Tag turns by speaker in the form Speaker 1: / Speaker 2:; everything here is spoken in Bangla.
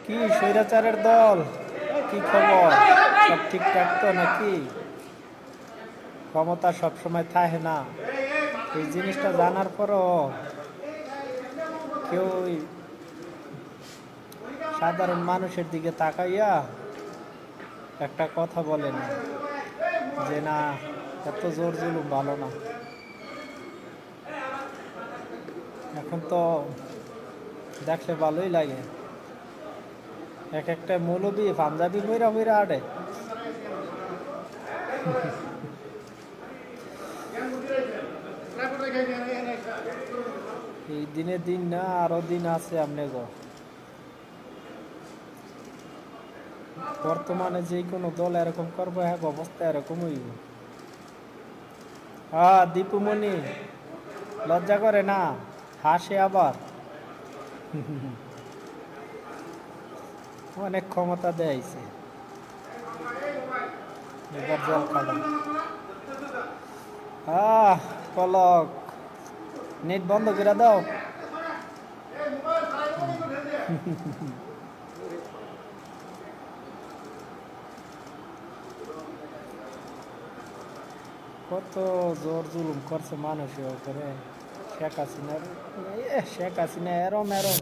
Speaker 1: কি স্বৈরাচারের দল, কি খবর? সব ঠিকঠাক তো নাকি? ক্ষমতা সবসময় থাকে না, এই জিনিসটা জানার পরও কেউ সাধারণ মানুষের দিকে তাকাইয়া একটা কথা বলে না যে না, এত জোর জুলুম ভালো না। এখন তো দেখলে ভালোই লাগে, এক একটা মৌলবি পাঞ্জাবি মইরা মইরা আডে। এই দিনে দিন না, আরো দিন আছে আমনে গো। বর্তমানে যে কোনো দল এরকম করবো, এক অবস্থা এরকম হইব। দীপুমণি লজ্জা করে না, হাসে আবার। অনেক ক্ষমতা দেয়ছে, এবার জল খাবে। পলক নেট বন্ধ করে দাও। কত জোর জুলুম করছে মানুষের উপরে। শেখ হাসিনা এরম এরম